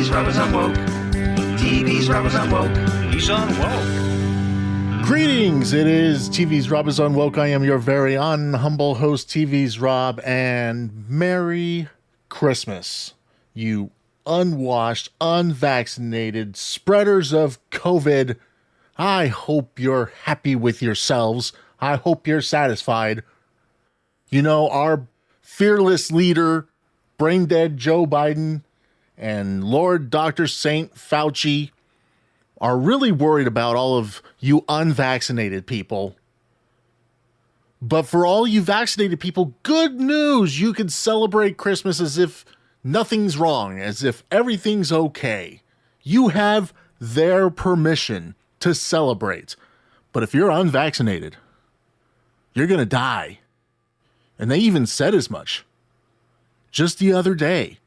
TV's Rob is unwoke. TV's Rob is unwoke. He's unwoke. Greetings, it is TV's Rob is unwoke. I am your very humble host, TV's Rob, and Merry Christmas, you unwashed, unvaccinated spreaders of COVID. I hope you're happy with yourselves. I hope you're satisfied. You know, our fearless leader, brain dead Joe Biden, and Lord Dr. Saint Fauci are really worried about all of you unvaccinated people. But for all you vaccinated people, good news. You can celebrate Christmas as if nothing's wrong, as if everything's okay. You have their permission to celebrate. But if you're unvaccinated, you're going to die. And they even said as much just the other day.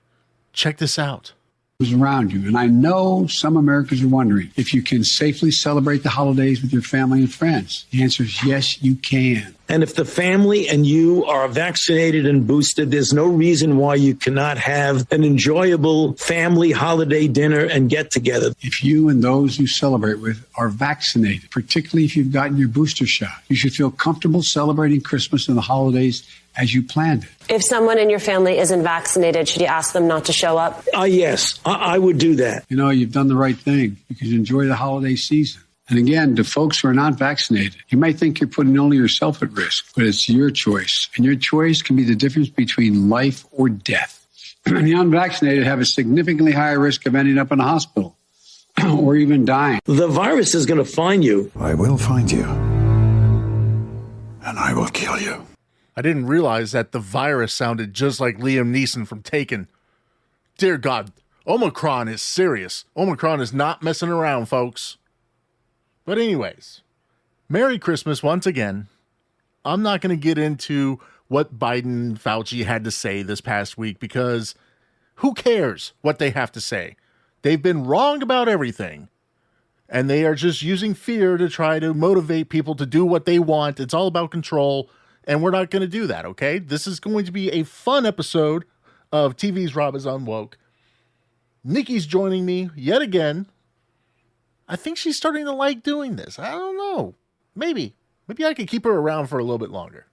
Check this out. Around you. And I know some Americans are wondering if you can safely celebrate the holidays with your family and friends. The answer is yes, you can. And if the family and you are vaccinated and boosted, there's no reason why you cannot have an enjoyable family holiday dinner and get together. If you and those you celebrate with are vaccinated, particularly if you've gotten your booster shot, you should feel comfortable celebrating Christmas and the holidays as you planned it. If someone in your family isn't vaccinated, should you ask them not to show up? Yes, I would do that. You know, you've done the right thing. You can enjoy the holiday season. And again, to folks who are not vaccinated, you might think you're putting only yourself at risk, but it's your choice. And your choice can be the difference between life or death. And the unvaccinated have a significantly higher risk of ending up in a hospital or even dying. The virus is going to find you. I will find you. And I will kill you. I didn't realize that the virus sounded just like Liam Neeson from Taken. Dear God, Omicron is serious. Omicron is not messing around, folks. But anyways, Merry Christmas once again. I'm not going to get into what Biden and Fauci had to say this past week because who cares what they have to say? They've been wrong about everything. And they are just using fear to try to motivate people to do what they want. It's all about control. And we're not going to do that, okay? This is going to be a fun episode of TV's Rob is Unwoke. Nikki's joining me yet again. I think she's starting to like doing this. I don't know. Maybe I could keep her around for a little bit longer.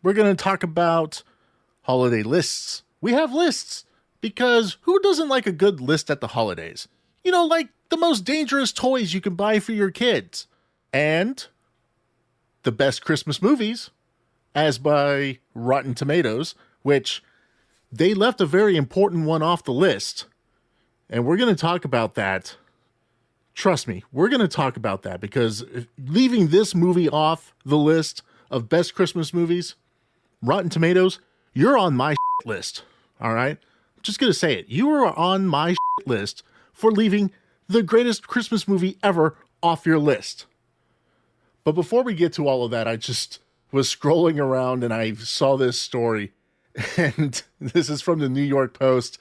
We're going to talk about holiday lists. We have lists because who doesn't like a good list at the holidays? You know, like the most dangerous toys you can buy for your kids. And the best Christmas movies, as by Rotten Tomatoes, which they left a very important one off the list. And we're going to talk about that. Trust me, we're going to talk about that because leaving this movie off the list of best Christmas movies, Rotten Tomatoes, you're on my list. All right? I'm just going to say it. You are on my list for leaving the greatest Christmas movie ever off your list. But before we get to all of that, I just was scrolling around and I saw this story. And this is from the New York Post.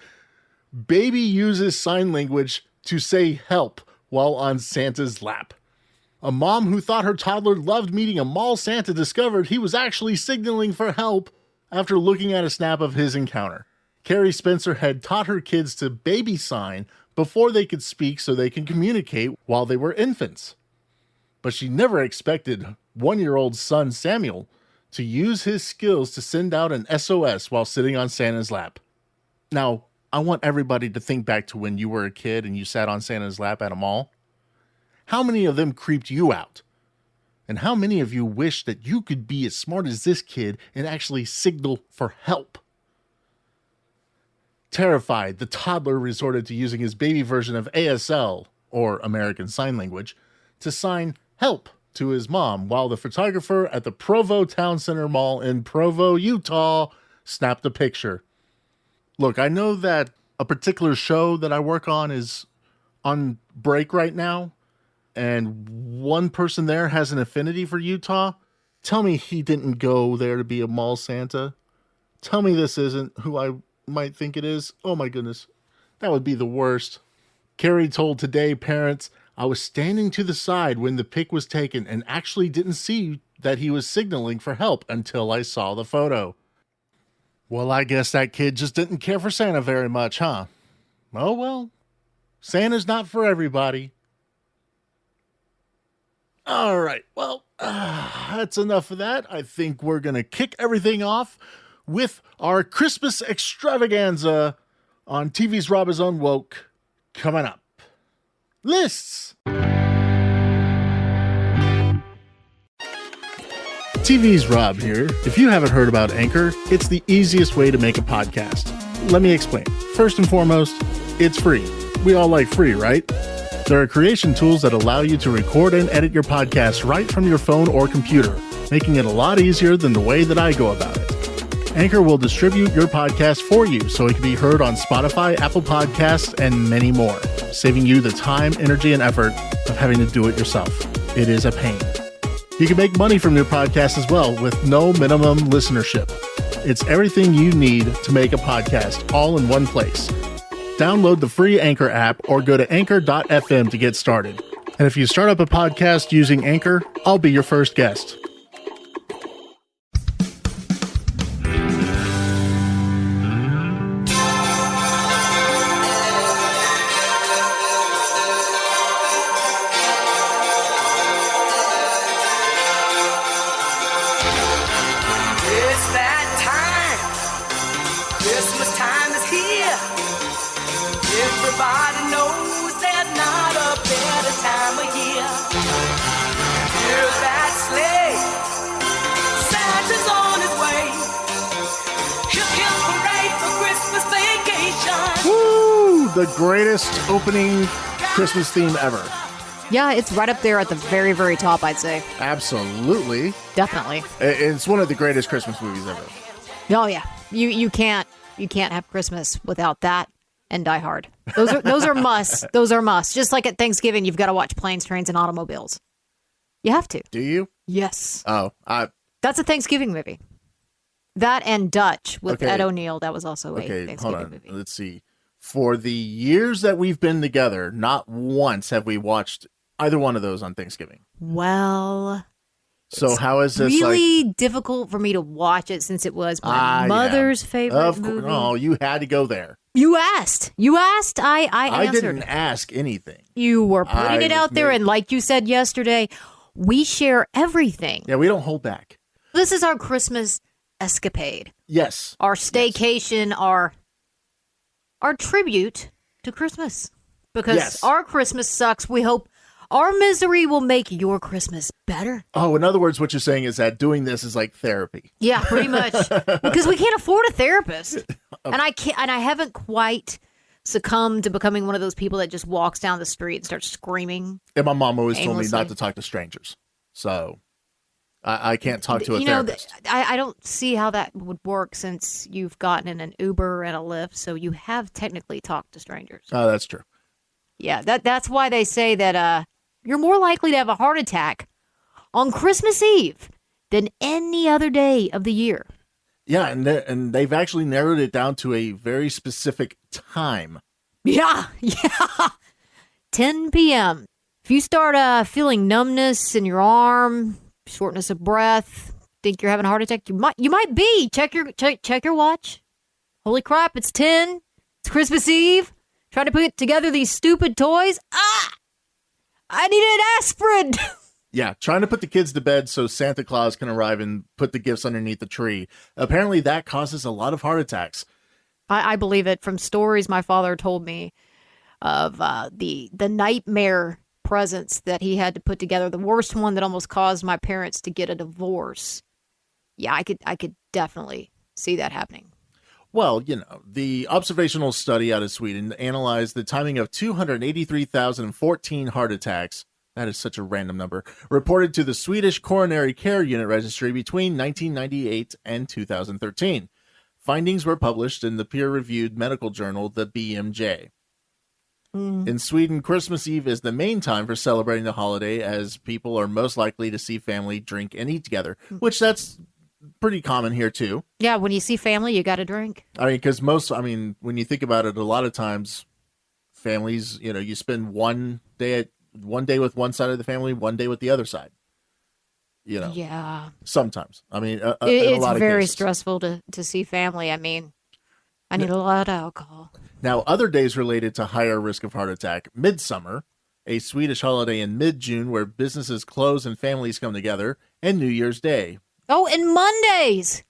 Baby uses sign language to say help while on Santa's lap. A mom who thought her toddler loved meeting a mall Santa discovered he was actually signaling for help after looking at a snap of his encounter. Carrie Spencer had taught her kids to baby sign before they could speak so they can communicate while they were infants. But she never expected one-year-old son Samuel to use his skills to send out an SOS while sitting on Santa's lap. Now, I want everybody to think back to when you were a kid and you sat on Santa's lap at a mall. How many of them creeped you out? And how many of you wish that you could be as smart as this kid and actually signal for help? Terrified, the toddler resorted to using his baby version of ASL, or American Sign Language, to sign help to his mom, while the photographer at the Provo Town Center Mall in Provo, Utah, snapped a picture. Look, I know that a particular show that I work on is on break right now, and one person there has an affinity for Utah. Tell me he didn't go there to be a mall Santa. Tell me this isn't who I might think it is. Oh my goodness. That would be the worst. Carrie told Today parents, I was standing to the side when the pic was taken and actually didn't see that he was signaling for help until I saw the photo. Well, I guess that kid just didn't care for Santa very much, huh? Oh well, Santa's not for everybody. All right. Well, that's enough of that. I think we're going to kick everything off with our Christmas extravaganza on TV's Rob is Unwoke coming up. Lists. TV's Rob here. If you haven't heard about Anchor, it's the easiest way to make a podcast. Let me explain. First and foremost, it's free. We all like free, right? There are creation tools that allow you to record and edit your podcast right from your phone or computer, making it a lot easier than the way that I go about it. Anchor will distribute your podcast for you so it can be heard on Spotify, Apple Podcasts, and many more, saving you the time, energy, and effort of having to do it yourself. It is a pain. You can make money from your podcast as well with no minimum listenership. It's everything you need to make a podcast all in one place. Download the free Anchor app or go to anchor.fm to get started. And if you start up a podcast using Anchor, I'll be your first guest. The greatest opening Christmas theme ever. Yeah, it's right up there at the very, very top, I'd say. Absolutely. Definitely. It's one of the greatest Christmas movies ever. Oh yeah. You can't have Christmas without that and Die Hard. Those are musts. Those are musts. Just like at Thanksgiving, you've got to watch Planes, Trains, and Automobiles. You have to. Do you? Yes. Oh, that's a Thanksgiving movie. That and Dutch with Ed O'Neill. That was also a Thanksgiving movie. Let's see. For the years that we've been together, not once have we watched either one of those on Thanksgiving. Well, so how is this really difficult for me to watch it since it was my mother's favorite movie? Oh, you had to go there. You asked. I answered. I didn't ask anything. You were putting it out there, and like you said yesterday, we share everything. Yeah, we don't hold back. This is our Christmas escapade. Yes. Our staycation, our tribute to Christmas. Because our Christmas sucks. We hope our misery will make your Christmas better. Oh, in other words, what you're saying is that doing this is like therapy. Yeah, pretty much. Because we can't afford a therapist. And I haven't quite succumbed to becoming one of those people that just walks down the street and starts screaming. And my mom always told me not to talk to strangers. So I can't talk to a therapist. I don't see how that would work since you've gotten in an Uber and a Lyft, so you have technically talked to strangers. Oh, that's true. Yeah, that's why they say that you're more likely to have a heart attack on Christmas Eve than any other day of the year. Yeah, and they've actually narrowed it down to a very specific time. Yeah. 10 p.m. If you start feeling numbness in your arm, shortness of breath, think you're having a heart attack, you might be. Check your watch. Holy crap, it's 10. It's Christmas Eve. Trying to put together these stupid toys. I need an aspirin. Yeah, trying to put the kids to bed so Santa Claus can arrive and put the gifts underneath the tree. Apparently that causes a lot of heart attacks. I believe it from stories my father told me of the nightmare presents that he had to put together. The worst one that almost caused my parents to get a divorce. Yeah, I could definitely see that happening. Well, the observational study out of Sweden analyzed the timing of 283,014 heart attacks. That is such a random number. Reported to the Swedish Coronary Care Unit Registry between 1998 and 2013. Findings were published in the peer-reviewed medical journal, the BMJ. In Sweden, Christmas Eve is the main time for celebrating the holiday, as people are most likely to see family drink and eat together, which that's pretty common here too. Yeah, when you see family, you got to drink. I mean, because when you think about it, a lot of times families, you spend one day with one side of the family, one day with the other side. Yeah. Sometimes. I mean, it's a lot of very cases. stressful to see family. I mean, I need a lot of alcohol. Now, other days related to higher risk of heart attack: Midsummer, a Swedish holiday in mid-June where businesses close and families come together, and New Year's Day. Oh, and Mondays.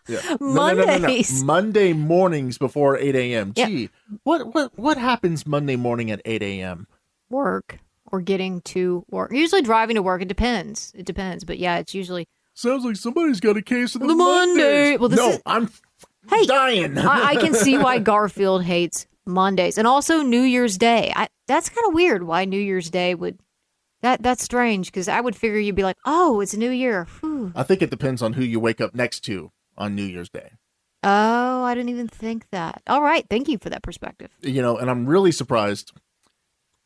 Yeah. Mondays. No. Monday mornings before 8 a.m. Yeah. Gee, what happens Monday morning at 8 a.m.? Work or getting to work. Usually driving to work. It depends. But yeah, it's usually. Sounds like somebody's got a case of the Monday. Mondays. Well, no, I'm dying. I can see why Garfield hates Mondays, and also New Year's Day. That's kind of weird. Why New Year's Day would? That's strange because I would figure you'd be like, oh, it's a new year. Whew. I think it depends on who you wake up next to on New Year's Day. Oh, I didn't even think that. All right, thank you for that perspective. And I'm really surprised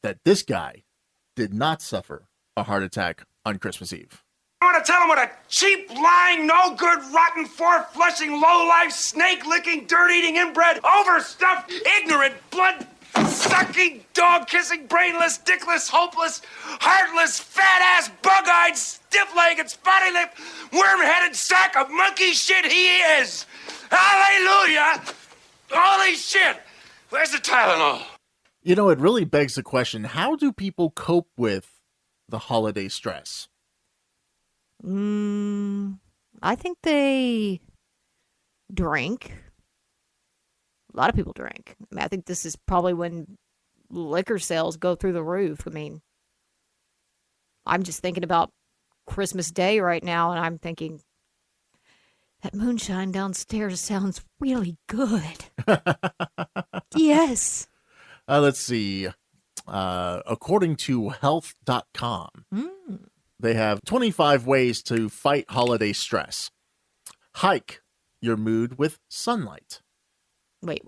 that this guy did not suffer a heart attack on Christmas Eve. I want to tell him what a cheap, lying, no good, rotten, four-flushing, low-life, snake-licking, dirt-eating, inbred, overstuffed, ignorant, blood-sucking, dog-kissing, brainless, dickless, hopeless, heartless, fat-ass, bug-eyed, stiff-legged, spotty-lipped, worm-headed sack of monkey shit he is! Hallelujah! Holy shit! Where's the Tylenol? It really begs the question, how do people cope with the holiday stress? I think they drink. A lot of people drink. I think this is probably when liquor sales go through the roof. I mean, I'm just thinking about Christmas Day right now, and I'm thinking, that moonshine downstairs sounds really good. Yes. Let's see. According to health.com, they have 25 ways to fight holiday stress. Hike your mood with sunlight. Wait.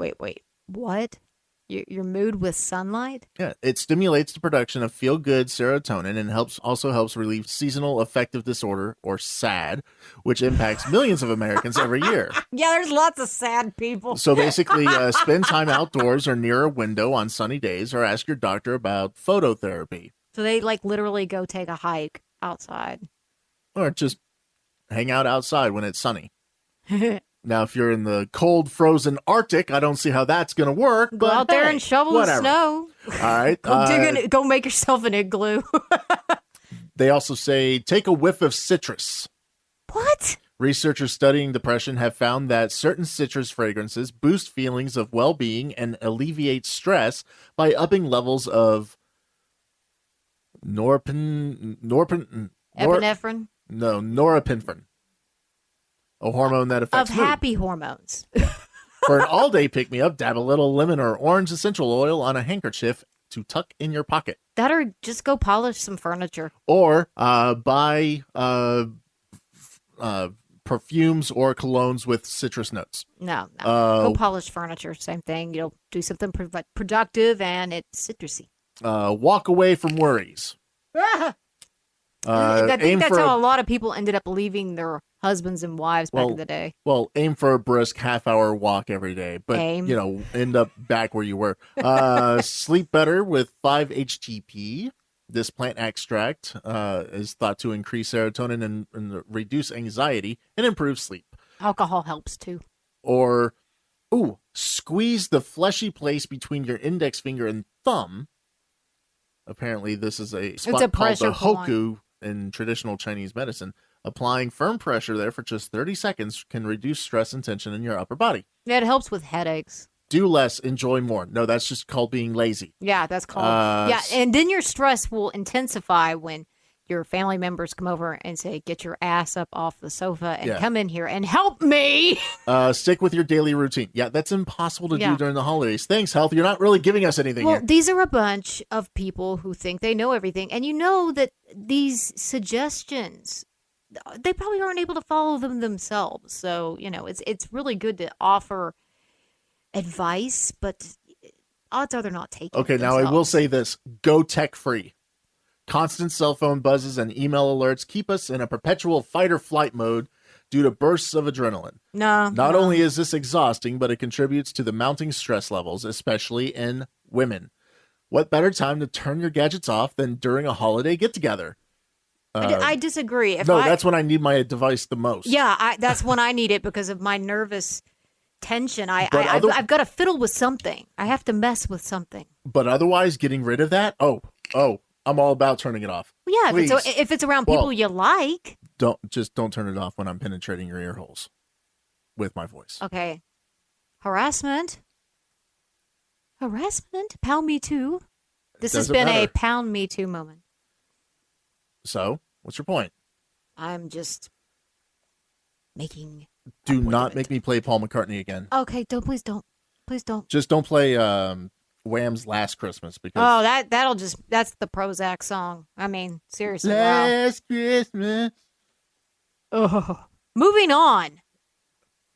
What? Your mood with sunlight? Yeah, it stimulates the production of feel-good serotonin and also helps relieve seasonal affective disorder, or SAD, which impacts millions of Americans every year. Yeah, there's lots of sad people. So basically, spend time outdoors or near a window on sunny days, or ask your doctor about phototherapy. So they literally go take a hike outside. Or just hang out outside when it's sunny. Now, if you're in the cold, frozen Arctic, I don't see how that's going to work. Go but out there hey, and shovel whatever. the snow. All right. Go make yourself an igloo. They also say take a whiff of citrus. What? Researchers studying depression have found that certain citrus fragrances boost feelings of well-being and alleviate stress by upping levels of Epinephrine? norepinephrine, a hormone that affects Of mood. happy hormones. For an all-day pick-me-up, dab a little lemon or orange essential oil on a handkerchief to tuck in your pocket. That or just go polish some furniture. Or buy perfumes or colognes with citrus notes. No. Go polish furniture. Same thing. Do something productive and it's citrusy. Walk away from worries. I think that's how a lot of people ended up leaving their husbands and wives back in the day. Well, aim for a brisk half-hour walk every day, but, end up back where you were. Sleep better with 5-HTP. This plant extract is thought to increase serotonin and reduce anxiety and improve sleep. Alcohol helps too. Or, squeeze the fleshy place between your index finger and thumb. Apparently, this is a spot called the hoku in traditional Chinese medicine. Applying firm pressure there for just 30 seconds can reduce stress and tension in your upper body. Yeah, it helps with headaches. Do less, enjoy more. No, that's just called being lazy. Yeah, that's called. And then your stress will intensify when your family members come over and say, get your ass up off the sofa and come in here and help me. Stick with your daily routine. Yeah, that's impossible to do during the holidays. Thanks, Health. You're not really giving us anything here. These are a bunch of people who think they know everything. And you know that these suggestions, they probably aren't able to follow them themselves. So, it's really good to offer advice, but odds are they're not taking it now I will say this. Go tech-free. Constant cell phone buzzes and email alerts keep us in a perpetual fight-or-flight mode due to bursts of adrenaline. Not only is this exhausting, but it contributes to the mounting stress levels, especially in women. What better time to turn your gadgets off than during a holiday get-together? I disagree. That's when I need my device the most. Yeah, that's when I need it because of my nervous tension. I've got to fiddle with something. I have to mess with something. But otherwise, getting rid of that, I'm all about turning it off. Well, yeah, if it's around people you like. Don't turn it off when I'm penetrating your ear holes with my voice. Okay. Harassment. Pound me too. This has been a pound me too moment. So, what's your point? I'm just making. Do not make me play Paul McCartney again. Okay, please don't. Just don't play Wham's Last Christmas because that's the Prozac song. I mean, seriously. Last Christmas. Oh. Moving on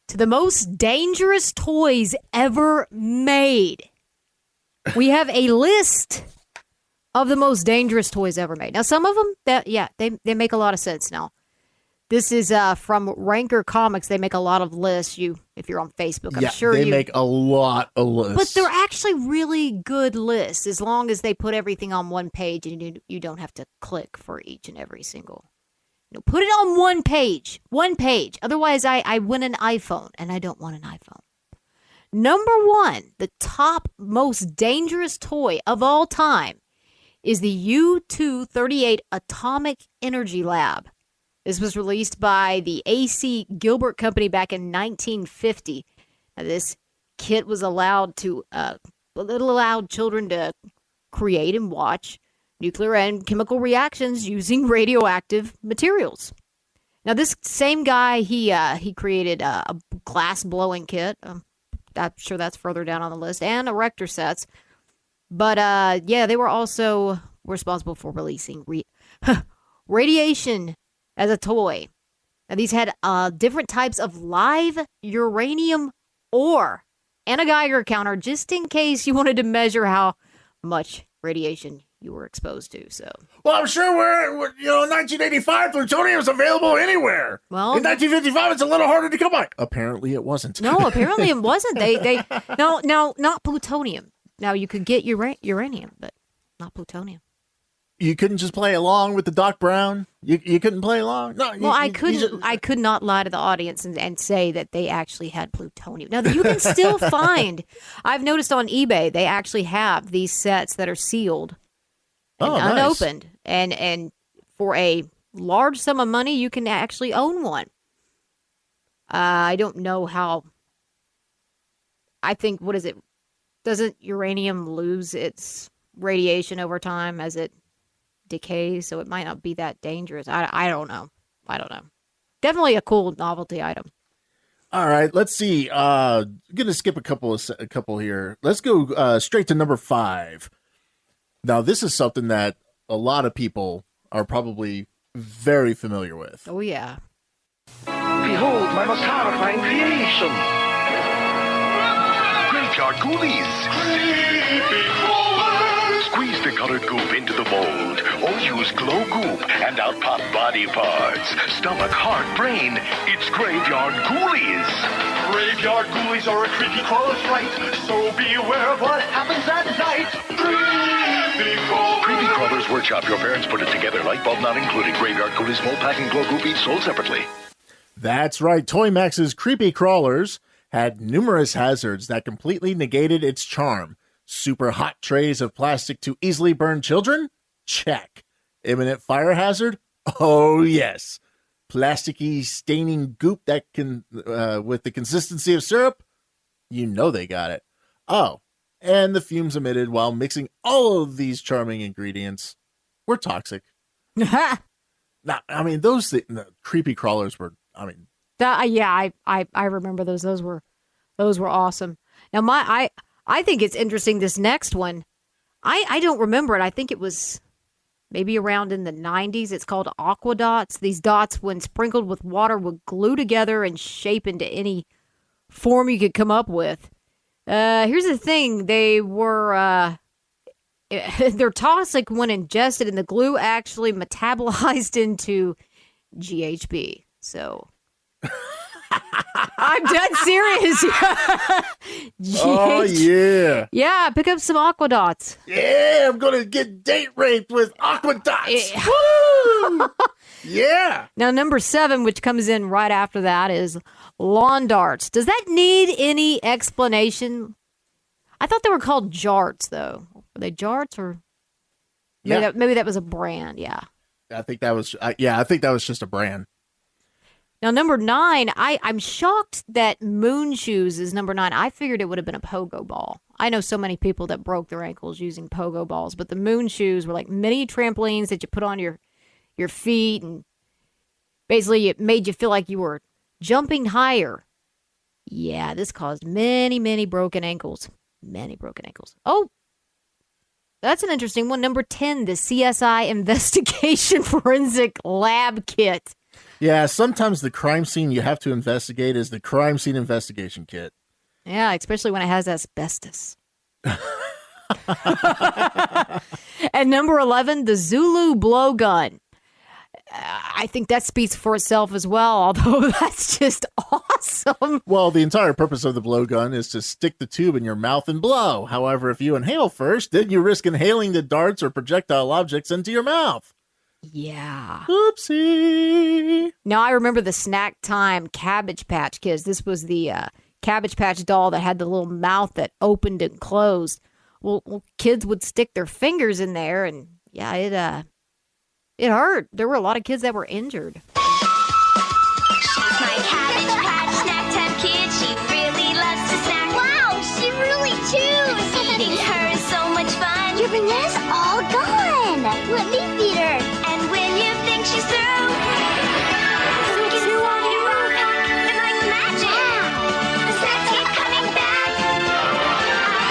to the most dangerous toys ever made. We have a list of the most dangerous toys ever made. Now, some of them, they make a lot of sense now. This is from Ranker Comics. They make a lot of lists. If you're on Facebook, I'm sure they make a lot of lists. But they're actually really good lists as long as they put everything on one page and you don't have to click for each and every single. Put it on one page. Otherwise, I win an iPhone, and I don't want an iPhone. Number 1, the top most dangerous toy of all time is the U-238 Atomic Energy Lab. This was released by the A.C. Gilbert Company back in 1950. Now, this kit was allowed children to create and watch nuclear and chemical reactions using radioactive materials. Now, this same guy, he created a glass blowing kit. I'm sure that's further down on the list, and erector sets. But they were also responsible for releasing radiation as a toy. Now, these had different types of live uranium ore and a Geiger counter, just in case you wanted to measure how much radiation you were exposed to. So, well, I'm sure we're 1985, plutonium is available anywhere. Well, in 1955, it's a little harder to come by. Apparently, it wasn't. No, apparently it wasn't. No, not plutonium. Now, you could get uranium, but not plutonium. You couldn't just play along with the Doc Brown? You couldn't play along? No. Well, I could not lie to the audience and say that they actually had plutonium. Now, you can still find, I've noticed on eBay, they actually have these sets that are sealed and unopened. Nice. And for a large sum of money, you can actually own one. I don't know how. I think, what is it? Doesn't uranium lose its radiation over time as it decays? So it might not be that dangerous. I don't know. Definitely a cool novelty item. All right, let's see. I'm gonna skip a couple here. Let's go straight to number 5. Now, this is something that a lot of people are probably very familiar with. Oh, yeah. Behold my most horrifying creation. Graveyard Ghoulies. Squeeze the colored goop into the mold, or use glow goop and out pop body parts. Stomach, heart, brain. It's Graveyard Ghoulies. Graveyard Ghoulies are a creepy crawler fright, so beware of what happens at night. Creepy Crawlers Workshop. Your parents put it together. Light bulb not included. Graveyard Ghoulies mold pack and glow goop each sold separately. That's right. Toy Max's Creepy Crawlers had numerous hazards that completely negated its charm. Super hot trays of plastic to easily burn children? Check. Imminent fire hazard? Oh, yes. Plasticky staining goop that can, with the consistency of syrup? You know they got it. Oh, and the fumes emitted while mixing all of these charming ingredients were toxic. Now, I mean, the Creepy Crawlers were, I mean. I remember those. Those were awesome. Now, I think it's interesting, this next one. I don't remember it. I think it was maybe around in the 90s. It's called Aqua Dots. These dots, when sprinkled with water, would glue together and shape into any form you could come up with. Here's the thing. They were, they're toxic when ingested, and the glue actually metabolized into GHB. So, I'm dead serious. Oh, yeah. Yeah, pick up some aqua dots. Yeah, I'm going to get date raped with aqua dots. Woo! Yeah. Now, number 7, which comes in right after that, is lawn darts. Does that need any explanation? I thought they were called jarts, though. Were they jarts or? Maybe that was a brand. Yeah. I think that was. I think that was just a brand. Now, number 9, I'm shocked that moon shoes is number 9. I figured it would have been a pogo ball. I know so many people that broke their ankles using pogo balls, but the moon shoes were like mini trampolines that you put on your feet, and basically it made you feel like you were jumping higher. Yeah, this caused many, many broken ankles. Many broken ankles. Oh, that's an interesting one. Number 10, the CSI Investigation Forensic Lab Kit. Yeah, sometimes the crime scene you have to investigate is the crime scene investigation kit. Yeah, especially when it has asbestos. And number 11, the Zulu Blow Gun. I think that speaks for itself as well, although that's just awesome. Well, the entire purpose of the blow gun is to stick the tube in your mouth and blow. However, if you inhale first, then you risk inhaling the darts or projectile objects into your mouth. Yeah. Oopsie. Now, I remember the snack time Cabbage Patch Kids. This was the Cabbage Patch doll that had the little mouth that opened and closed. Well, kids would stick their fingers in there, and yeah, it hurt. There were a lot of kids that were injured. She's my Cabbage Patch snack time kid. She really loves to snack. Wow, she really chews. Eating her is so much fun. Your banana's all gone. Let me feed her. And when you think she's through, focus on your own pack. And like magic, the snacks keep coming back. I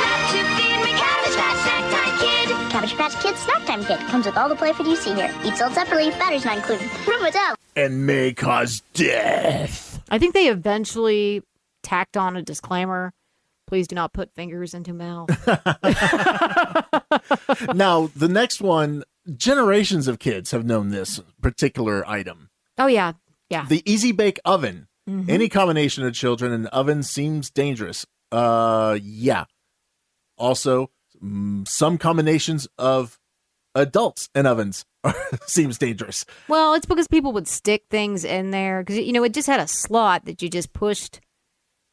love to feed my Cabbage Patch snack time kid. Cabbage Patch Kids snack time kit comes with all the play food you see here. Eat sold separately, batteries not included. Remember what's up. And may cause death. I think they eventually tacked on a disclaimer. Please do not put fingers into mouth. Now, the next one, generations of kids have known this particular item. Oh, yeah. Yeah. The Easy Bake Oven. Mhm. Any combination of children and oven seems dangerous. Yeah. Also, some combinations of adults and ovens seems dangerous. Well, it's because people would stick things in there because, it just had a slot that you just pushed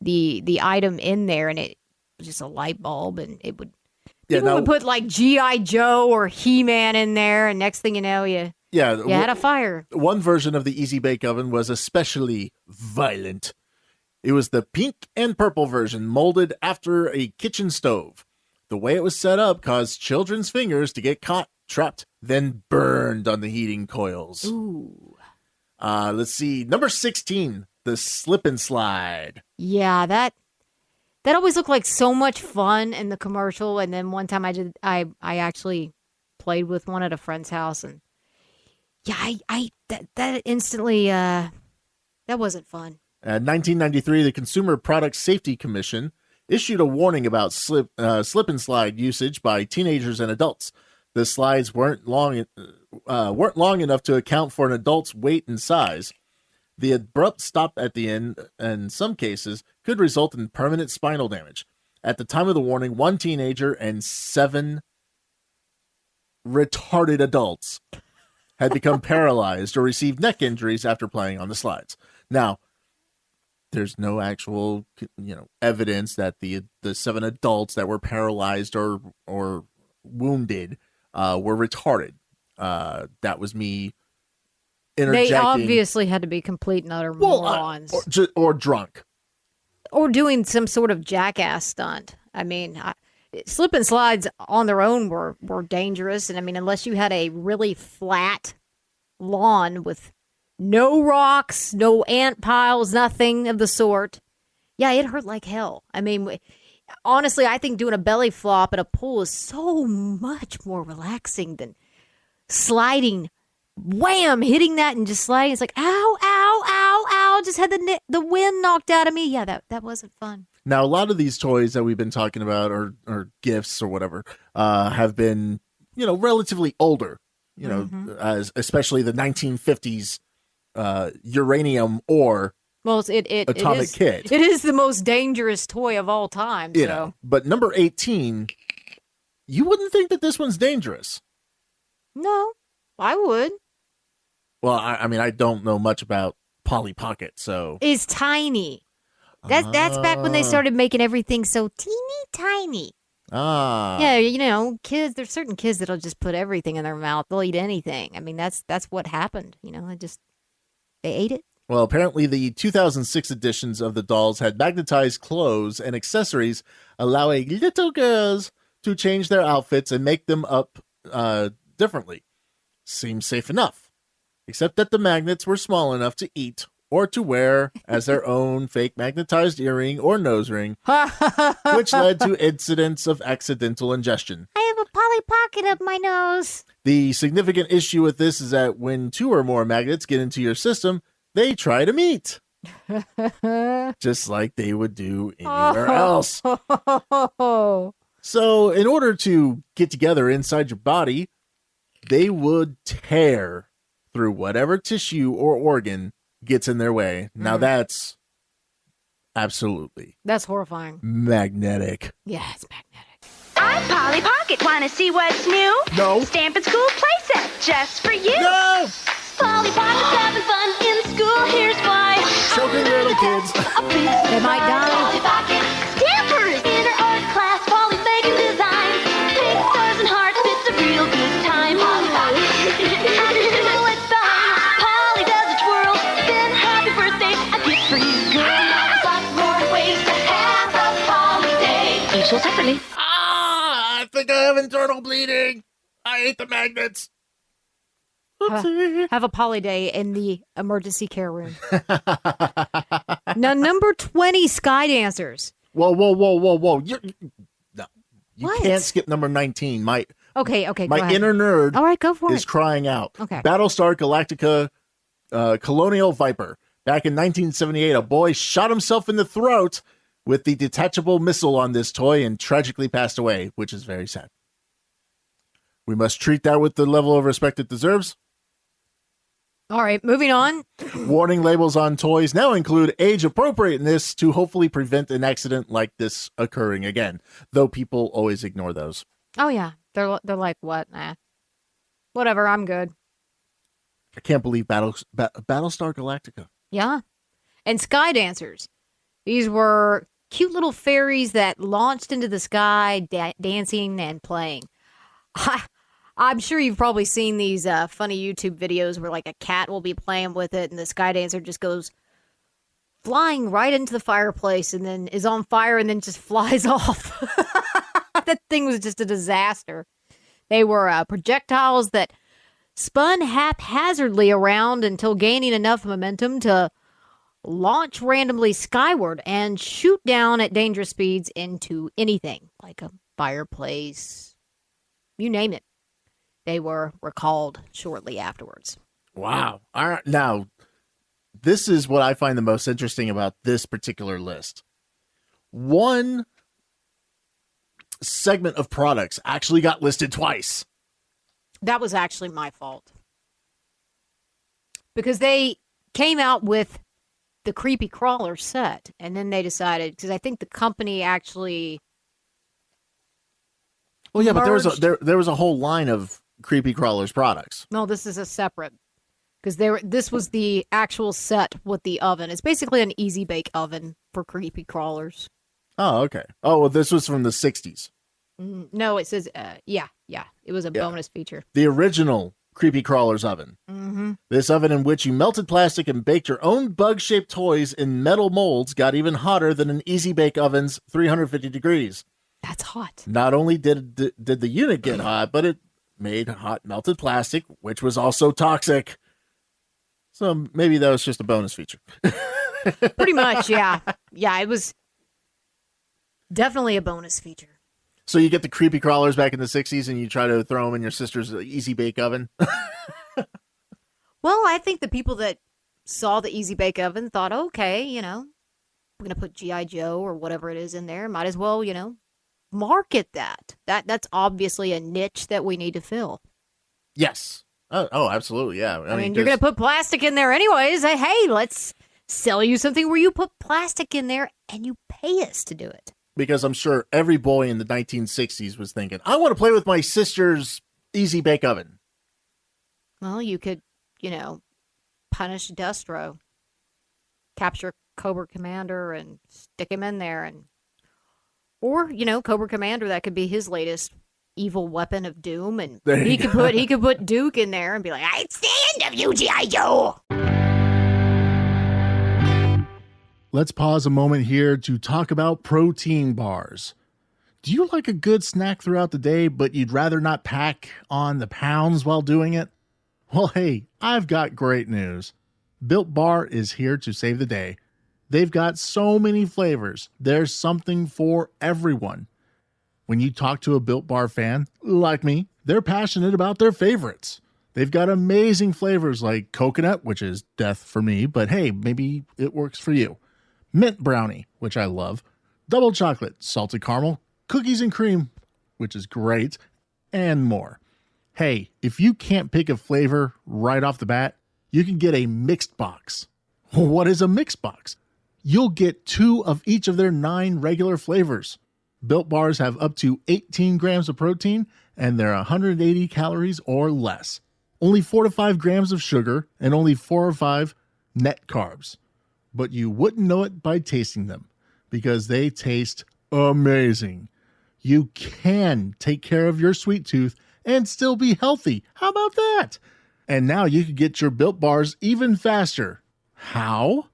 the item in there, and it was just a light bulb, and it would people would put like G.I. Joe or He-Man in there, and next thing you know, you had a fire. One version of the Easy Bake Oven was especially violent. It was the pink and purple version, molded after a kitchen stove. The way it was set up caused children's fingers to get caught, trapped, then burned on the heating coils. Ooh. Let's see. Number 16, the slip and slide. Yeah, that always looked like so much fun in the commercial. And then one time I actually played with one at a friend's house, and yeah, that instantly that wasn't fun. 1993, the Consumer Product Safety Commission issued a warning about slip and slide usage by teenagers and adults. The slides weren't long enough to account for an adult's weight and size. The abrupt stop at the end, in some cases, could result in permanent spinal damage. At the time of the warning, one teenager and 7 retarded adults had become paralyzed or received neck injuries after playing on the slides. Now, there's no actual, evidence that the 7 adults that were paralyzed or wounded were retarded. That was me interjecting. They obviously had to be complete and utter morons. Or drunk. Or doing some sort of jackass stunt. I mean, slip and slides on their own were dangerous. And I mean, unless you had a really flat lawn with no rocks, no ant piles, nothing of the sort. Yeah, it hurt like hell. I mean, honestly, I think doing a belly flop at a pool is so much more relaxing than sliding. Wham! Hitting that and just sliding. It's like, ow, ow, ow, ow. Just had the wind knocked out of me. Yeah, that wasn't fun. Now, a lot of these toys that we've been talking about or gifts or whatever have been, relatively older, as especially the 1950s uranium ore Well, Atomic Kid. It is the most dangerous toy of all time. You So know, but number 18, you wouldn't think that this one's dangerous. no, I would. Well, I mean, I don't know much about Polly Pocket, so It's tiny. That's back when they started making everything so teeny tiny. Yeah, you know, kids. There's certain kids that'll just put everything in their mouth. They'll eat anything. I mean, that's what happened. You know, they ate it. Well, apparently the 2006 editions of the dolls had magnetized clothes and accessories, allowing little girls to change their outfits and make them up differently. Seems safe enough, except that the magnets were small enough to eat or to wear as their own fake magnetized earring or nose ring, which led to incidents of accidental ingestion. I have a Polly Pocket up my nose. The significant issue with this is that when 2 or more magnets get into your system, they try to meet. Just like they would do anywhere else. So in order to get together inside your body, they would tear through whatever tissue or organ gets in their way. Now that's absolutely That's horrifying. magnetic. Yeah, it's magnetic. I'm Polly Pocket. Want to see what's new? No. Stampin' School playset just for you. No! Polly Pocket's having fun in school. Here's why. Choking little kids. They might die. Polly Pocket. Stampers in her art class. Polly's making designs. Pink stars and hearts. It's a real good time. Polly Pocket. After school it's fun. Polly does a twirl. Then happy birthday. A gift for you, girl. Lots more ways to have a Polly day. Each sold separately. I think I have internal bleeding. I ate the magnets. Have a Polly day in the emergency care room. Now, number 20, Sky Dancers. Whoa. No, you What? can't skip number 19. Okay, go My ahead. inner nerd All right, go for is it. crying out. Okay. Battlestar Galactica Colonial Viper. Back in 1978, a boy shot himself in the throat with the detachable missile on this toy and tragically passed away, which is very sad. We must treat that with the level of respect it deserves. All right, moving on. Warning labels on toys now include age appropriateness to hopefully prevent an accident like this occurring again, though people always ignore those. Oh, yeah. They're like, what? Nah. Whatever, I'm good. I can't believe Battlestar Galactica. Yeah. And Sky Dancers. These were cute little fairies that launched into the sky, dancing and playing. I'm sure you've probably seen these funny YouTube videos where like a cat will be playing with it and the Sky Dancer just goes flying right into the fireplace and then is on fire and then just flies off. That thing was just a disaster. They were projectiles that spun haphazardly around until gaining enough momentum to launch randomly skyward and shoot down at dangerous speeds into anything, like a fireplace, you name it. They were recalled shortly afterwards. Wow. All right. Now, this is what I find the most interesting about this particular list. One segment of products actually got listed twice. That was actually my fault. Because they came out with the Creepy Crawler set, and then they decided, because I think the company actually... Well, yeah, but merged. there was a whole line of Creepy Crawlers products. No, this is a separate, because this was the actual set with the oven. It's basically an easy bake oven for Creepy Crawlers. Oh, okay. Oh, well, this was from the 60s. No, it says, yeah. It was a bonus feature. The original Creepy Crawlers oven. Mm-hmm. This oven in which you melted plastic and baked your own bug-shaped toys in metal molds got even hotter than an Easy Bake oven's 350 degrees. That's hot. Not only did the unit get hot, but it made hot melted plastic, which was also toxic. So maybe that was just a bonus feature. Pretty much, yeah. Yeah, it was definitely a bonus feature. So you get the Creepy Crawlers back in the 60s and you try to throw them in your sister's Easy Bake oven? Well, I think the people that saw the Easy Bake oven thought, okay, we're going to put G.I. Joe or whatever it is in there. Might as well, market that. That's obviously a niche that we need to fill. Yes. Oh, absolutely, yeah. I mean you're going to put plastic in there anyways. Hey, let's sell you something where you put plastic in there and you pay us to do it. Because I'm sure every boy in the 1960s was thinking, I want to play with my sister's Easy Bake Oven. Well, you could, punish Destro, capture Cobra Commander and stick him in there. Or, Cobra Commander, that could be his latest evil weapon of doom. And he could put Duke in there and be like, it's the end of you, G.I. Joe. Let's pause a moment here to talk about protein bars. Do you like a good snack throughout the day, but you'd rather not pack on the pounds while doing it? Well, hey, I've got great news. Built Bar is here to save the day. They've got so many flavors. There's something for everyone. When you talk to a Built Bar fan, like me, they're passionate about their favorites. They've got amazing flavors like coconut, which is death for me, but hey, maybe it works for you. Mint brownie, which I love. Double chocolate, salted caramel, cookies and cream, which is great, and more. Hey, if you can't pick a flavor right off the bat, you can get a mixed box. What is a mixed box? You'll get 2 of each of their 9 regular flavors. Built Bars have up to 18 grams of protein, and they're 180 calories or less. Only 4 to 5 grams of sugar, and only 4 or 5 net carbs. But you wouldn't know it by tasting them, because they taste amazing. You can take care of your sweet tooth and still be healthy. How about that? And now you can get your Built Bars even faster. How?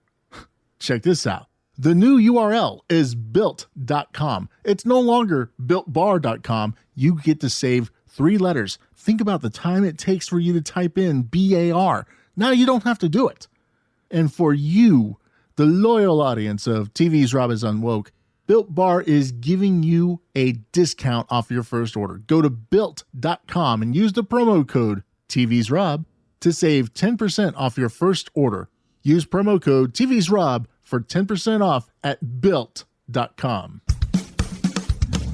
Check this out. The new URL is built.com. It's no longer builtbar.com. You get to save 3 letters. Think about the time it takes for you to type in BAR. Now you don't have to do it. And for you, the loyal audience of TV's Rob is Unwoke, Built Bar is giving you a discount off your first order. Go to built.com and use the promo code TV's Rob to save 10% off your first order. Use promo code TV's Rob for 10% off at built.com.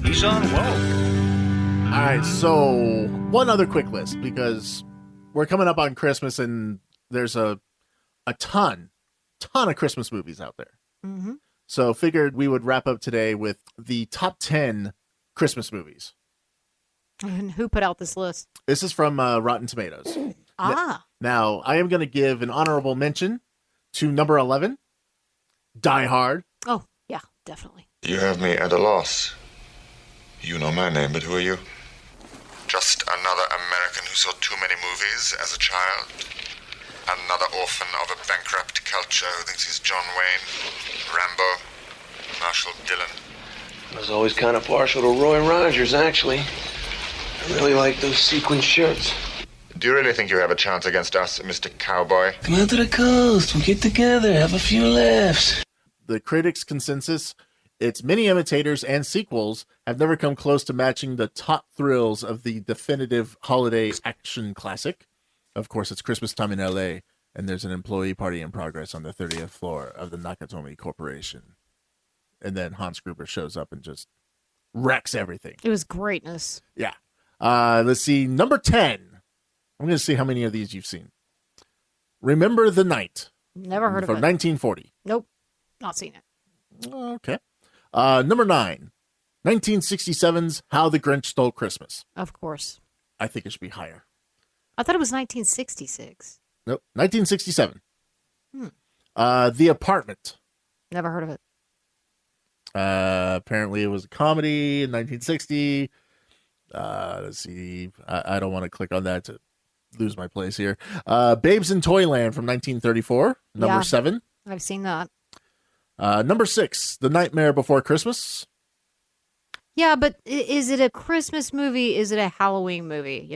He's Unwoke. All right, so one other quick list, because we're coming up on Christmas and there's a ton of Christmas movies out there. Mm-hmm. So figured we would wrap up today with the top 10 Christmas movies. And who put out this list? This is from Rotten Tomatoes. Now, I am going to give an honorable mention to number 11, Die Hard. Oh, yeah, definitely. You have me at a loss. You know my name, but who are you? Just another American who saw too many movies as a child. Another orphan of a bankrupt culture who thinks he's John Wayne, Rambo, Marshall Dillon. I was always kind of partial to Roy Rogers, actually. I really like those sequin shirts. Do you really think you have a chance against us, Mr. Cowboy? Come out to the coast. We'll get together, have a few laughs. The critics' consensus, its many imitators and sequels have never come close to matching the top thrills of the definitive holiday action classic. Of course, it's Christmas time in LA, and there's an employee party in progress on the 30th floor of the Nakatomi Corporation. And then Hans Gruber shows up and just wrecks everything. It was greatness. Yeah. Let's see. Number 10. I'm going to see how many of these you've seen. Remember the Night. Never heard of it. From 1940. Nope. Not seen it. Okay. Number 9. 1967's How the Grinch Stole Christmas. Of course. I think it should be higher. I thought it was 1966. Nope. 1967. The Apartment. Never heard of it. Apparently it was a comedy in 1960. Let's see. I don't want to click on that to lose my place here. Babes in Toyland from 1934. Number 7. I've seen that. Number 6. The Nightmare Before Christmas. Yeah, but is it a Christmas movie? Is it a Halloween movie?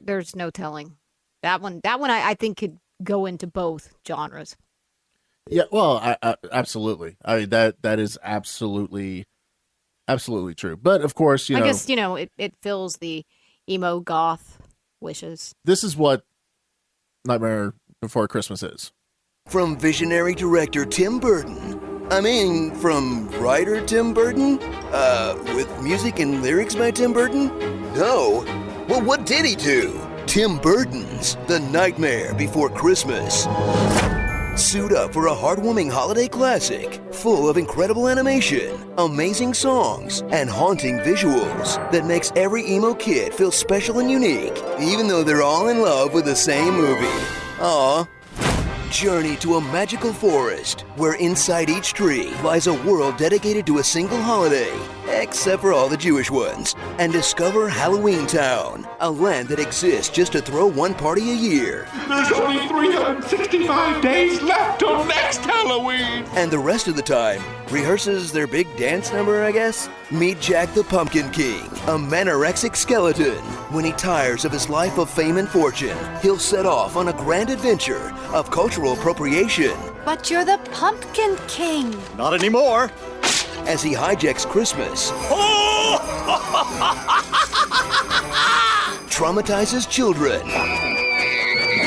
There's no telling. That one I think could go into both genres. Yeah, well, I absolutely. I mean, that is absolutely true. But of course, I guess it fills the emo goth wishes. This is what Nightmare Before Christmas is. From visionary director Tim Burton. I mean, from writer Tim Burton? With music and lyrics by Tim Burton? No. Well, what did he do? Tim Burton's The Nightmare Before Christmas. Suit up for a heartwarming holiday classic full of incredible animation, amazing songs, and haunting visuals that makes every emo kid feel special and unique, even though they're all in love with the same movie. Aww. Journey to a magical forest where inside each tree lies a world dedicated to a single holiday, except for all the Jewish ones, and discover Halloween Town, a land that exists just to throw one party a year. There's only 365 days left till next Halloween! And the rest of the time, rehearses their big dance number, I guess? Meet Jack the Pumpkin King, a manorexic skeleton. When he tires of his life of fame and fortune, he'll set off on a grand adventure of cultural appropriation. But you're the Pumpkin King. Not anymore! As he hijacks Christmas, traumatizes children,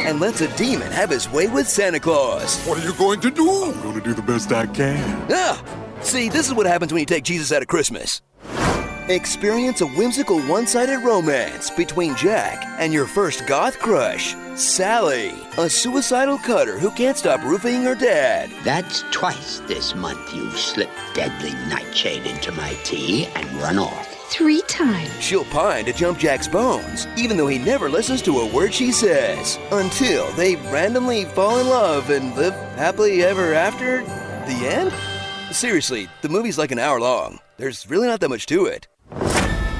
and lets a demon have his way with Santa Claus. What are you going to do? I'm going to do the best I can. See, this is what happens when you take Jesus out of Christmas. Experience a whimsical one-sided romance between Jack and your first goth crush, Sally, a suicidal cutter who can't stop roofing her dad. That's twice this month you've slipped deadly nightshade into my tea and run off. 3 times. She'll pine to jump Jack's bones, even though he never listens to a word she says, until they randomly fall in love and live happily ever after the end? Seriously, the movie's like an hour long. There's really not that much to it.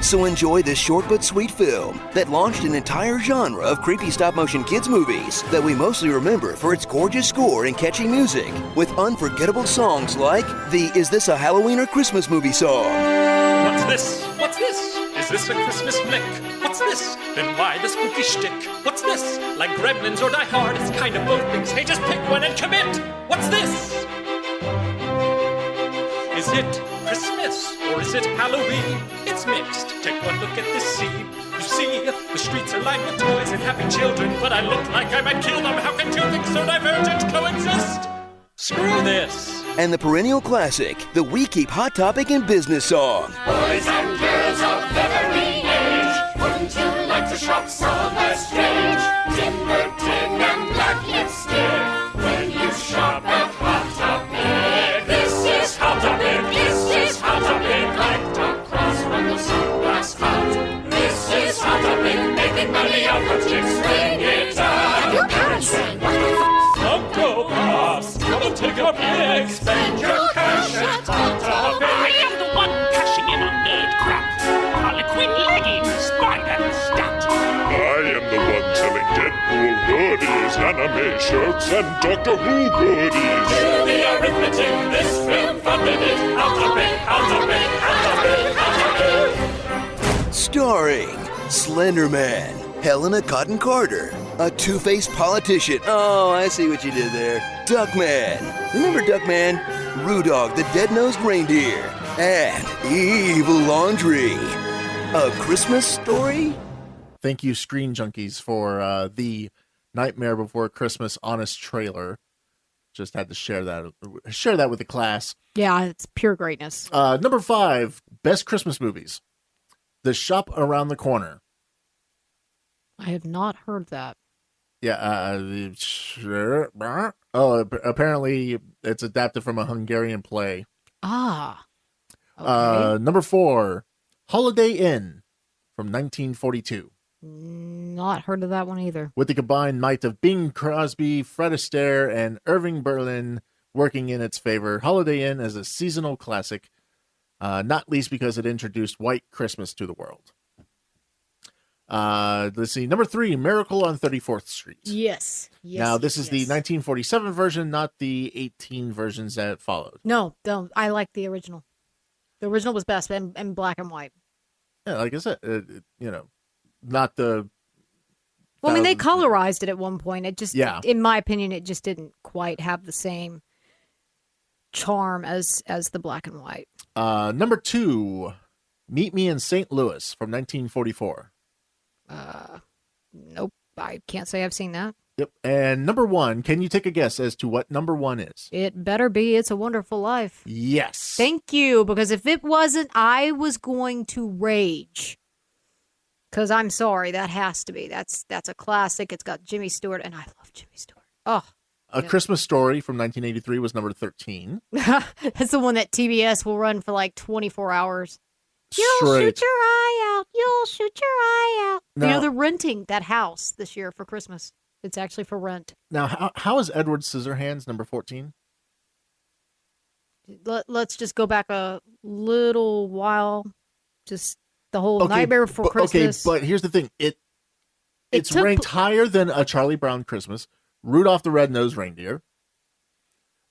So enjoy this short but sweet film that launched an entire genre of creepy stop-motion kids movies that we mostly remember for its gorgeous score and catchy music, with unforgettable songs like the Is This a Halloween or Christmas Movie song. What's this? What's this? Is this a Christmas flick? What's this? Then why the spooky shtick? What's this? Like Gremlins or Die Hard? It's kind of both things. Hey, just pick one and commit! What's this? Is it Christmas or is it Halloween? It's mixed. Take one look at this scene. You see, the streets are lined with toys and happy children, but I look like I might kill them. How can two things so divergent coexist? Screw this. And the perennial classic, the We Keep Hot Topic in Business song. Boys and girls of every age, wouldn't you like to shop somewhere strange? Tim Burton and black lipstick, when you shop at Hot Topic. This is Hot Topic, this is Hot Topic, like Tom Cross from the Sunrise Hot. This is Hot Topic, making money off of chicks, ring it up. Your parents say, what the f***? Funko Pops, come and take a pic, spend your cash at Hot Topic. I am the one cashing in on nerd crap. Harlequin leggings, buy that stat. I am the one selling Deadpool hoodies, anime shirts, and Doctor Who goodies. Do the arithmetic, this film funded it. Hot Topic, Hot Topic, Hot Topic. Starring Slender Man, Helena Cotton Carter, a two-faced politician. Oh, I see what you did there. Duckman. Remember Duckman? Rudog, the dead-nosed reindeer. And Evil Laundry. A Christmas Story? Thank you, Screen Junkies, for the Nightmare Before Christmas honest trailer. Just had to share that with the class. Yeah, it's pure greatness. Number 5, best Christmas movies. The Shop Around the Corner. I have not heard that. Yeah, sure. Oh, apparently it's adapted from a Hungarian play. Ah. Okay. Number 4, Holiday Inn from 1942. Not heard of that one either. With the combined might of Bing Crosby, Fred Astaire, and Irving Berlin working in its favor, Holiday Inn is a seasonal classic, not least because it introduced white Christmas to the world. Let's see. Number 3, Miracle on 34th Street. Yes. Now, this is the 1947 version, not the 18 versions that followed. No, I like the original. The original was best, and black and white. Yeah, like I said, not the... Well, I mean, they colorized it at one point. It just, in my opinion, it just didn't quite have the same charm as the black and white. Number 2, Meet Me in St. Louis from 1944. Nope, I can't say I've seen that. Yep. And number 1, can you take a guess as to what number 1 is? It better be It's a Wonderful Life. Yes. Thank you, because if it wasn't, I was going to rage. Because I'm sorry, that has to be. That's a classic. It's got Jimmy Stewart, and I love Jimmy Stewart. Oh. A Christmas Story from 1983 was number 13. That's the one that TBS will run for like 24 hours. You'll Straight. shoot your eye out. You'll shoot your eye out. Now- they're renting that house this year for Christmas. It's actually for rent. Now, how is Edward Scissorhands number 14? Let's just go back a little while. Just the whole Nightmare Before Christmas. Okay, but here's the thing. It's took- ranked higher than A Charlie Brown Christmas, Rudolph the Red-Nosed Reindeer.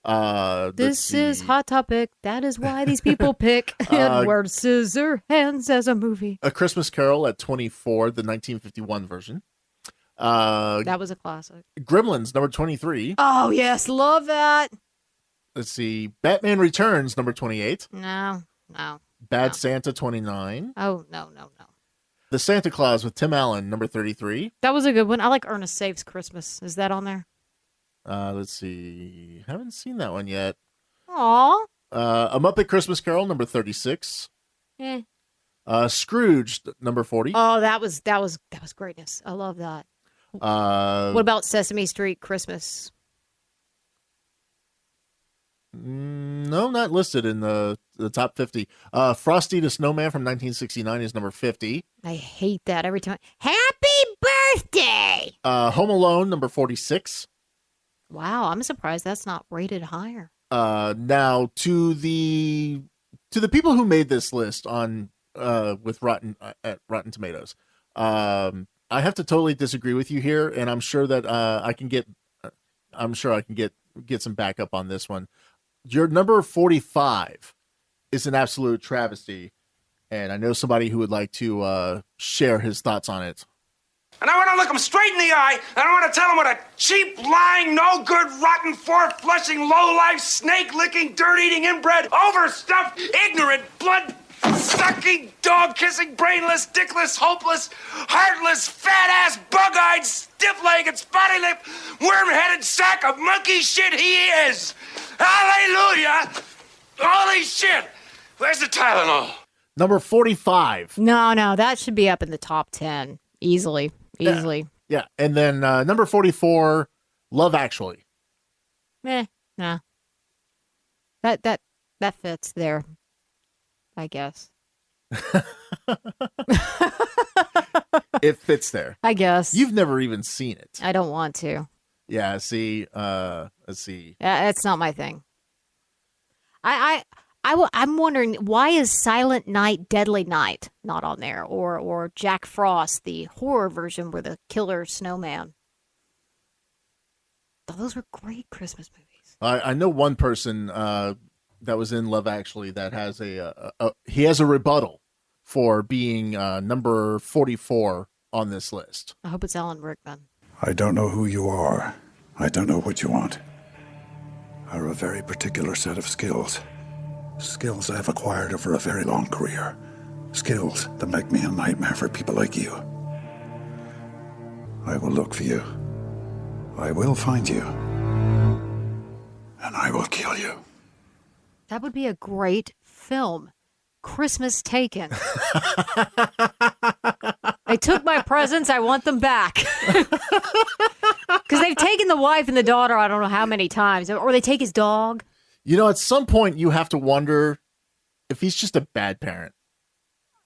This is Hot Topic. That is why these people pick Edward Scissorhands as a movie. A Christmas Carol at 24, the 1951 version. That was a classic. Gremlins, number 23. Oh, yes. Love that. Let's see. Batman Returns, number 28. No. Bad Santa, 29. Oh, no. The Santa Claus with Tim Allen, number 33. That was a good one. I like Ernest Saves Christmas. Is that on there? Let's see. Haven't seen that one yet. Aw. A Muppet Christmas Carol, number 36. Eh. Scrooge, number 40. Oh, that was greatness. I love that. What about Sesame Street Christmas? No, not listed in the top 50. Frosty the Snowman from 1969 is number 50. I hate that every time. Happy birthday! Home Alone, number 46. Wow, I'm surprised that's not rated higher. Now to the people who made this list on with Rotten Tomatoes, I have to totally disagree with you here, and I'm sure that I can get some backup on this one. Your number 45 is an absolute travesty, and I know somebody who would like to share his thoughts on it. And I want to look him straight in the eye, and I want to tell him what a cheap, lying, no good, rotten, four-flushing, low-life, snake-licking, dirt-eating, inbred, overstuffed, ignorant, blood-sucking, dog-kissing, brainless, dickless, hopeless, heartless, fat-ass, bug-eyed, stiff-legged, spotty-lipped, worm-headed sack of monkey shit he is. Hallelujah! Holy shit! Where's the Tylenol? Number 45. No, that should be up in the top 10 easily. Yeah, and then number 44, Love Actually. Nah. That fits there, I guess. It fits there. I guess. You've never even seen it. I don't want to. Yeah, see, let's see. That's not my thing. I'm wondering, why is Silent Night, Deadly Night not on there? Or Jack Frost, the horror version with a killer snowman? Those were great Christmas movies. I know one person that was in Love Actually that has he has a rebuttal for being number 44 on this list. I hope it's Alan Rickman. I don't know who you are. I don't know what you want. I have a very particular set of skills. Skills I've acquired over a very long career. Skills that make me a nightmare for people like you. I will look for you. I will find you. And I will kill you. That would be a great film. Christmas Taken. They took my presents. I want them back. Because they've taken the wife and the daughter I don't know how many times. Or they take his dog. You know, at some point you have to wonder if he's just a bad parent.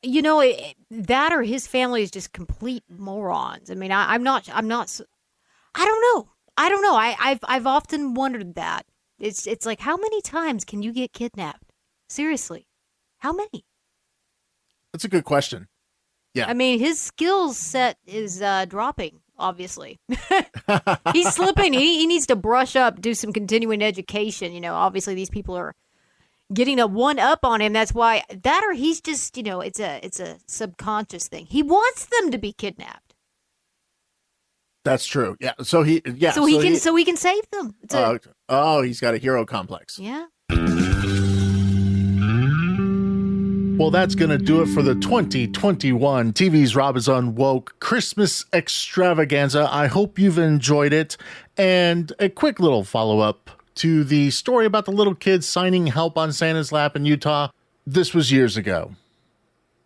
You know, that or his family is just complete morons. I mean, I don't know. I've often wondered that. It's like, how many times can you get kidnapped? Seriously. How many? That's a good question. Yeah. I mean, his skill set is dropping, obviously. He's slipping. He needs to brush up, do some continuing education. You know, obviously these people are getting a one up on him. That's why or he's just, you know, it's a subconscious thing. He wants them to be kidnapped. That's true. Yeah. So he can save them. He's got a hero complex. Yeah. Well, that's going to do it for the 2021 TV's Rob is Unwoke Christmas extravaganza. I hope you've enjoyed it. And a quick little follow-up to the story about the little kids signing help on Santa's lap in Utah. This was years ago,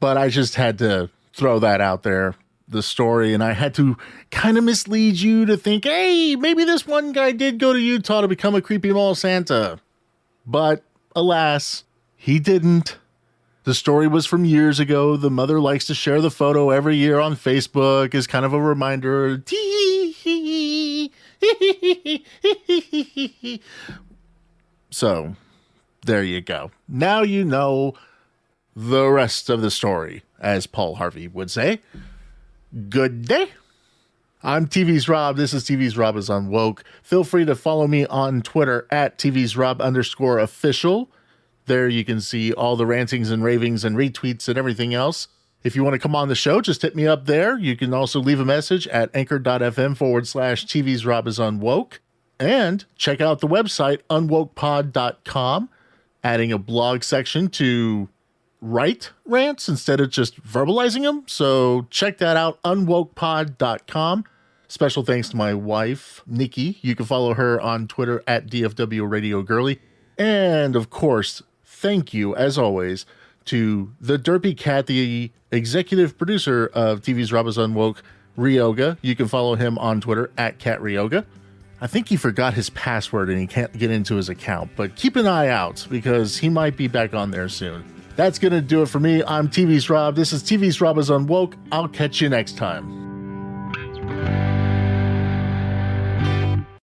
but I just had to throw that out there the story, and I had to kind of mislead you to think, hey, maybe this one guy did go to Utah to become a creepy mall Santa. But alas, he didn't. The story was from years ago. The mother likes to share the photo every year on Facebook as kind of a reminder. So, there you go. Now you know the rest of the story, as Paul Harvey would say. Good day. I'm TV's Rob. This is TV's Rob is on Woke. Feel free to follow me on Twitter at TV's Rob _official. There you can see all the rantings and ravings and retweets and everything else. If you want to come on the show, just hit me up there. You can also leave a message at anchor.fm /TV's Rob is on Woke. And check out the website unwokepod.com, adding a blog section to write rants instead of just verbalizing them. So check that out, unwokepod.com. Special thanks to my wife, Nikki. You can follow her on Twitter at DFW Radio Girly. And of course, thank you, as always, to the Derpy Cat, the executive producer of TV's Rob is on Woke, Ryoga. You can follow him on Twitter at CatRyoga. I think he forgot his password and he can't get into his account, but keep an eye out because he might be back on there soon. That's going to do it for me. I'm TV's Rob. This is TV's Rob is on Woke. I'll catch you next time.